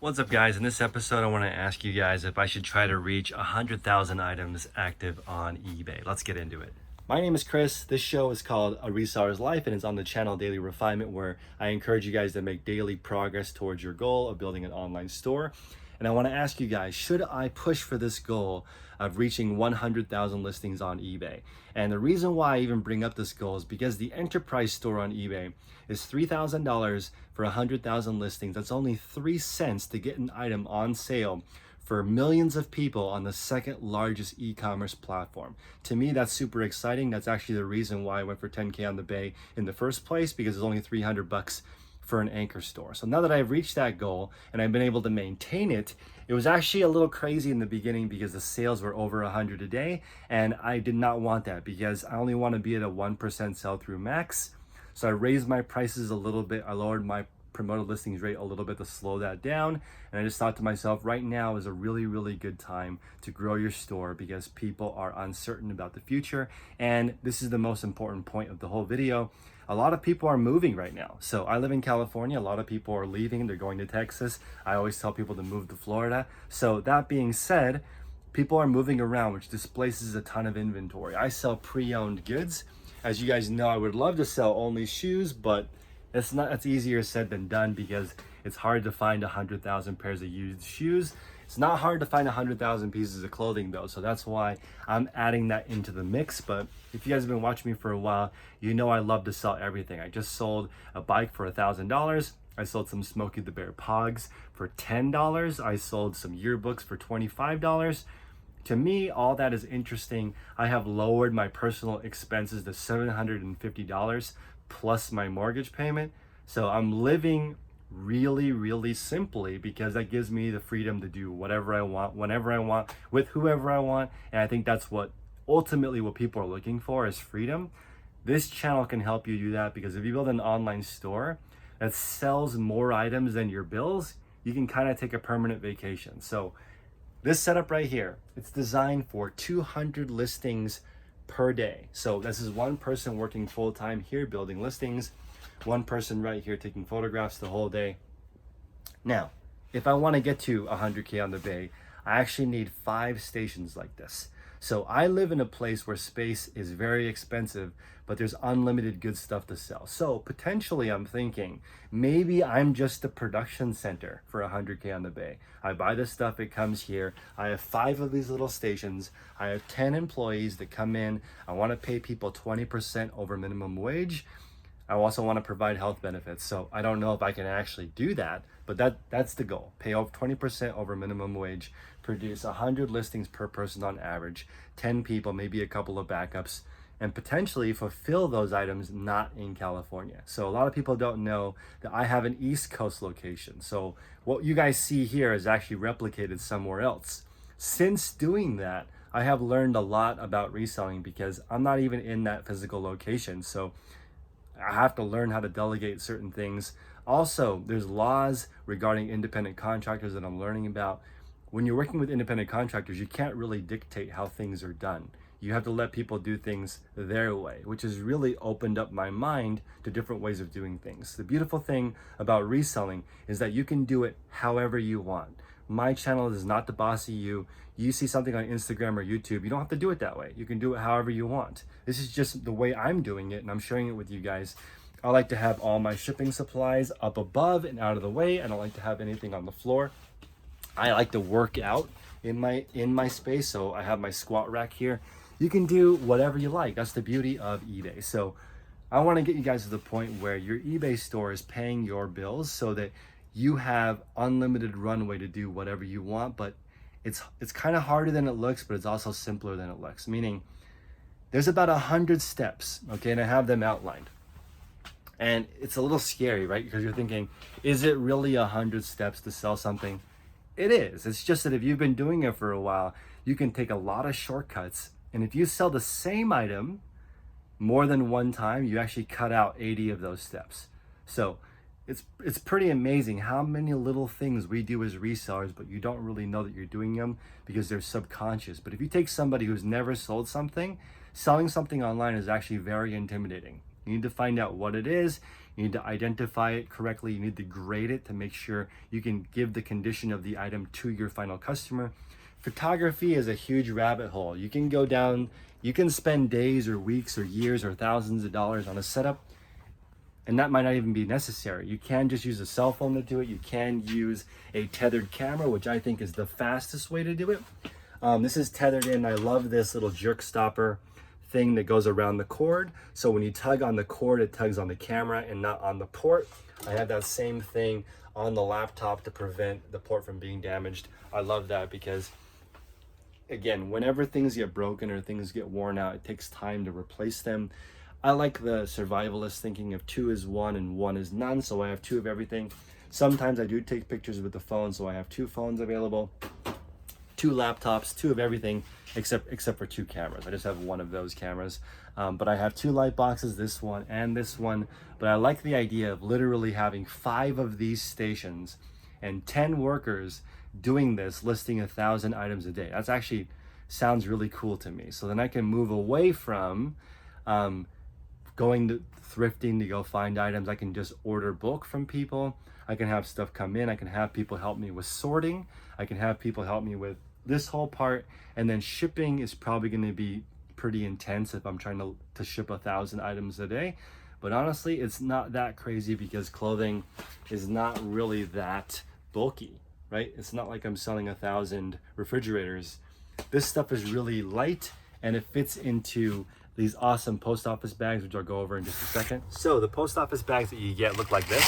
What's up, guys? In this episode I want to ask you guys if I should try to reach 100,000 items active on eBay. Let's get into it. My name is Chris. This show is called A Reseller's Life and it's on the channel Daily Refinement, where I encourage you guys to make daily progress towards your goal of building an online store. And I want to ask you guys, should I push for this goal of reaching 100,000 listings on eBay? And the reason why I even bring up this goal is because the enterprise store on eBay is $3,000 for 100,000 listings. That's only 3 cents to get an item on sale for millions of people on the second largest e-commerce platform. To me, that's super exciting. That's actually the reason why I went for 10K on the Bay in the first place, because it's only 300 bucks for an anchor store. So now that I've reached that goal and I've been able to maintain it, it was actually a little crazy in the beginning because the sales were over 100 a day, and I did not want that because I only want to be at a 1% sell through max. So I raised my prices a little bit. I lowered my promoted listings rate a little bit to slow that down. And I just thought to myself, right now is a really, really good time to grow your store because people are uncertain about the future. And this is the most important point of the whole video. A lot of people are moving right now. So I live in California. A lot of people are leaving. They're going to Texas. I always tell people to move to Florida. So that being said, people are moving around, which displaces a ton of inventory. I sell pre-owned goods. As you guys know, I would love to sell only shoes, but it's easier said than done because it's hard to find 100,000 pairs of used shoes. It's not hard to find 100,000 pieces of clothing though, so that's why I'm adding that into the mix. But if you guys have been watching me for a while, you know I love to sell everything. I just sold a bike for $1,000. I sold some Smokey the Bear Pogs for $10. I sold some yearbooks for $25. To me, all that is interesting. I have lowered my personal expenses to $750 plus my mortgage payment. So I'm living really, really simply because that gives me the freedom to do whatever I want, whenever I want, with whoever I want. And I think that's what ultimately what people are looking for is freedom. This channel can help you do that because if you build an online store that sells more items than your bills, you can kind of take a permanent vacation. So this setup right here, it's designed for 200 listings per day. So this is one person working full-time here building listings, one person right here taking photographs the whole day. Now, if I want to get to 100K on the Bay, I actually need 5 stations like this. So I live in a place where space is very expensive, but there's unlimited good stuff to sell. So potentially I'm thinking, maybe I'm just a production center for 100K on the Bay. I buy this stuff, it comes here. I have 5 of these little stations. I have 10 employees that come in. I want to pay people 20% over minimum wage. I also want to provide health benefits. So I don't know if I can actually do that, but that's the goal. Pay off 20% over minimum wage, produce 100 listings per person on average, 10 people, maybe a couple of backups, and potentially fulfill those items not in California. So a lot of people don't know that I have an East Coast location. So what you guys see here is actually replicated somewhere else. Since doing that, I have learned a lot about reselling because I'm not even in that physical location. So I have to learn how to delegate certain things. Also, there's laws regarding independent contractors that I'm learning about. When you're working with independent contractors, you can't really dictate how things are done. You have to let people do things their way, which has really opened up my mind to different ways of doing things. The beautiful thing about reselling is that you can do it however you want. My channel is not the boss of you. You see something on Instagram or YouTube, you don't have to do it that way. You can do it however you want. This is just the way I'm doing it, and I'm sharing it with you guys. I like to have all my shipping supplies up above and out of the way. I don't like to have anything on the floor. I like to work out in my space, so I have my squat rack here. You can do whatever you like. That's the beauty of eBay. So I want to get you guys to the point where your eBay store is paying your bills so that you have unlimited runway to do whatever you want. But it's kind of harder than it looks, but it's also simpler than it looks. Meaning there's about 100 steps, okay, and I have them outlined. And it's a little scary, right? Because you're thinking, is it really 100 steps to sell something? It is. It's just that if you've been doing it for a while, you can take a lot of shortcuts. And if you sell the same item more than one time, you actually cut out 80 of those steps. So it's pretty amazing how many little things we do as resellers, but you don't really know that you're doing them because they're subconscious. But if you take somebody who's never sold something, selling something online is actually very intimidating. You need to find out what it is. You need to identify it correctly. You need to grade it to make sure you can give the condition of the item to your final customer. Photography is a huge rabbit hole. You can go down, you can spend days or weeks or years or thousands of dollars on a setup, and that might not even be necessary. You can just use a cell phone to do it. You can use a tethered camera, which I think is the fastest way to do it. This is tethered in. I love this little jerk stopper thing that goes around the cord. So when you tug on the cord, it tugs on the camera and not on the port. I have that same thing on the laptop to prevent the port from being damaged. I love that because, again, whenever things get broken or things get worn out, it takes time to replace them. I like the survivalist thinking of 2 is 1 and 1 is none, so I have 2 of everything. Sometimes I do take pictures with the phone, so I have 2 phones available, 2 laptops, 2 of everything, except for 2 cameras. I just have 1 of those cameras, but I have 2 light boxes, this one and this one. But I like the idea of literally having 5 of these stations and 10 workers doing this, listing 1,000 items a day. That's actually sounds really cool to me. So then I can move away from going to thrifting to go find items. I can just order bulk from people. I can have stuff come in. I can have people help me with sorting. I can have people help me with this whole part. And then shipping is probably going to be pretty intense if I'm trying to ship 1,000 items a day. But honestly, it's not that crazy because clothing is not really that bulky, right? It's not like I'm selling 1,000 refrigerators. This stuff is really light and it fits into these awesome post office bags, which I'll go over in just a second. So the post office bags that you get look like this.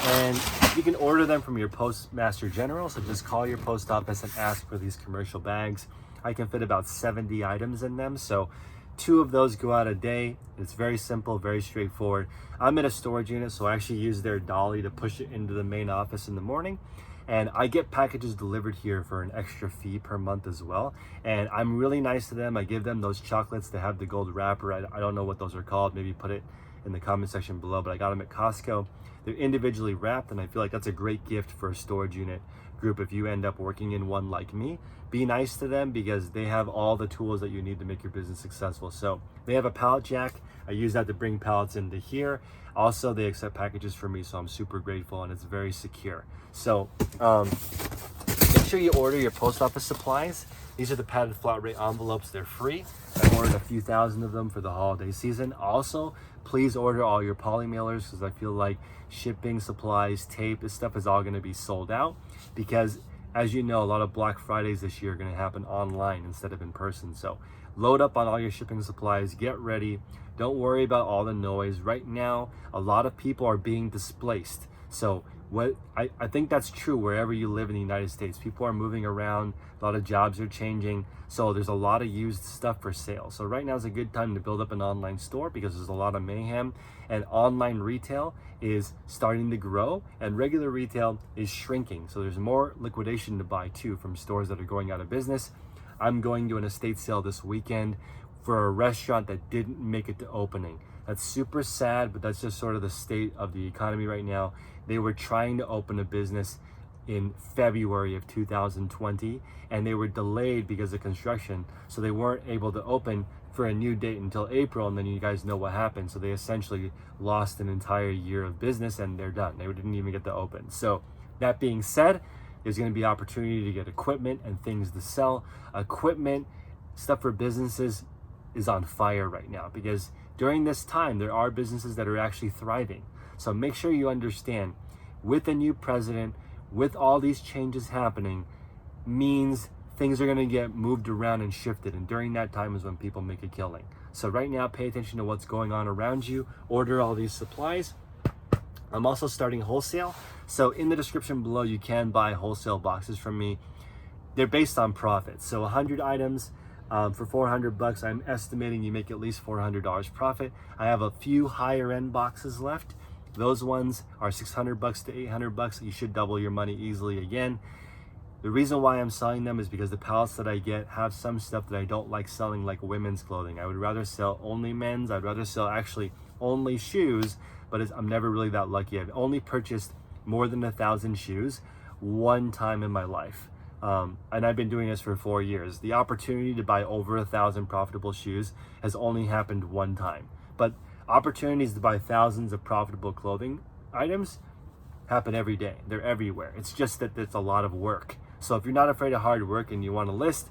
And you can order them from your postmaster general. So just call your post office and ask for these commercial bags. I can fit about 70 items in them. So 2 of those go out a day. It's very simple, very straightforward. I'm in a storage unit, so I actually use their dolly to push it into the main office in the morning. And I get packages delivered here for an extra fee per month as well. And I'm really nice to them. I give them those chocolates that have the gold wrapper. I don't know what those are called. Maybe put it in the comment section below, but I got them at Costco. They're individually wrapped, and I feel like that's a great gift for a storage unit group if you end up working in one like me. Be nice to them because they have all the tools that you need to make your business successful. So they have a pallet jack. I use that to bring pallets into here. Also, they accept packages for me, so I'm super grateful, and it's very secure. So make sure you order your post office supplies. These are the padded flat rate envelopes. They're free. I ordered a few thousand of them for the holiday season. Also, please order all your poly mailers because I feel like shipping, supplies, tape, this stuff is all going to be sold out because, as you know, a lot of Black Fridays this year are going to happen online instead of in person. So load up on all your shipping supplies, get ready. Don't worry about all the noise. Right now, a lot of people are being displaced. So what I think that's true wherever you live in the United States. People are moving around, a lot of jobs are changing. So there's a lot of used stuff for sale. So right now is a good time to build up an online store because there's a lot of mayhem, and online retail is starting to grow and regular retail is shrinking. So there's more liquidation to buy too from stores that are going out of business. I'm going to an estate sale this weekend for a restaurant that didn't make it to opening. That's super sad, but that's just sort of the state of the economy right now. They were trying to open a business in February of 2020 and they were delayed because of construction, so they weren't able to open for a new date until April, and then you guys know what happened. So they essentially lost an entire year of business and they're done. They didn't even get to open. So that being said, there's going to be opportunity to get equipment and things to sell. Equipment, stuff for businesses is on fire right now because during this time there are businesses that are actually thriving. So make sure you understand, with a new president, with all these changes happening, means things are going to get moved around and shifted, and during that time is when people make a killing. So right now, pay attention to what's going on around you. Order all these supplies. I'm also starting wholesale. So in the description below, you can buy wholesale boxes from me. They're based on profit. So 100 items for $400, I'm estimating you make at least $400 profit. I have a few higher end boxes left. Those ones are $600 to $800. You should double your money easily again. The reason why I'm selling them is because the pallets that I get have some stuff that I don't like selling, like women's clothing. I would rather sell only men's. I'd rather sell actually only shoes, but I'm never really that lucky. I've only purchased more than 1,000 shoes one time in my life. And I've been doing this for 4 years. The opportunity to buy over 1,000 profitable shoes has only happened one time. But Opportunities to buy thousands of profitable clothing items happen every day. They're everywhere. It's just that it's a lot of work. So if you're not afraid of hard work and you want to list,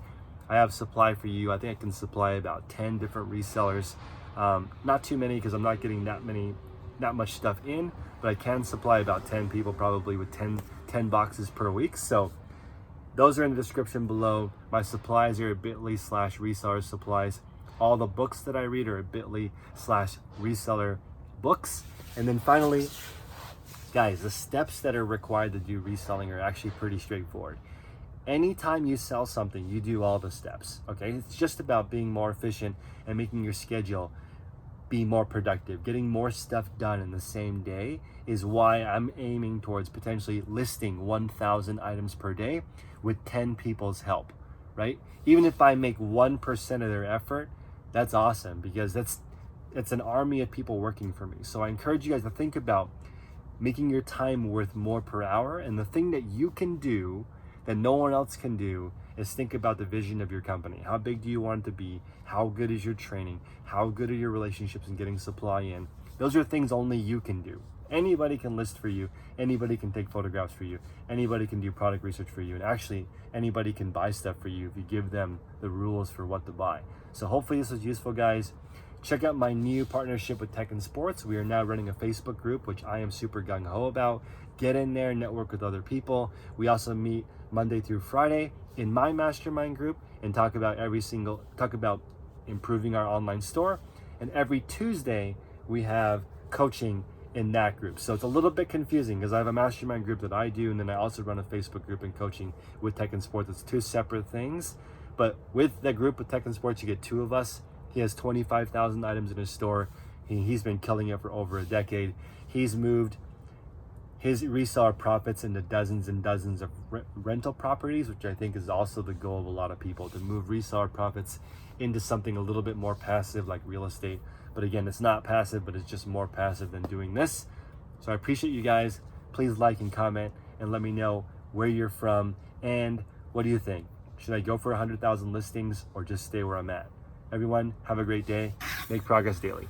I have supply for you. I think I can supply about 10 different resellers. Not too many because I'm not getting that much stuff in, but I can supply about 10 people probably with 10 boxes per week. So those are in the description below. My supplies are at bit.ly/reseller supplies. All the books that I read are at bit.ly/reseller books. And then finally, guys, the steps that are required to do reselling are actually pretty straightforward. Anytime you sell something, you do all the steps, okay? It's just about being more efficient and making your schedule be more productive. Getting more stuff done in the same day is why I'm aiming towards potentially listing 1,000 items per day with 10 people's help, right? Even if I make 1% of their effort, that's awesome, because it's an army of people working for me. So I encourage you guys to think about making your time worth more per hour. And the thing that you can do that no one else can do is think about the vision of your company. How big do you want it to be? How good is your training? How good are your relationships in getting supply in? Those are things only you can do. Anybody can list for you. Anybody can take photographs for you. Anybody can do product research for you. And actually, anybody can buy stuff for you if you give them the rules for what to buy. So hopefully this was useful, guys. Check out my new partnership with Tech and Sports. We are now running a Facebook group, which I am super gung-ho about. Get in there, network with other people. We also meet Monday through Friday in my mastermind group and talk about improving our online store. And every Tuesday, we have coaching in that group. So it's a little bit confusing because I have a mastermind group that I do, and then I also run a Facebook group and coaching with Tech and Sports. It's two separate things. But with the group with Tech and Sports, you get two of us. He has 25,000 items in his store. He's been killing it for over a decade. He's moved his reseller profits into dozens and dozens of rental properties, which I think is also the goal of a lot of people, to move reseller profits into something a little bit more passive like real estate. But again, it's not passive, but it's just more passive than doing this. So I appreciate you guys. Please like and comment and let me know where you're from and what do you think? Should I go for 100,000 listings or just stay where I'm at? Everyone, have a great day. Make progress daily.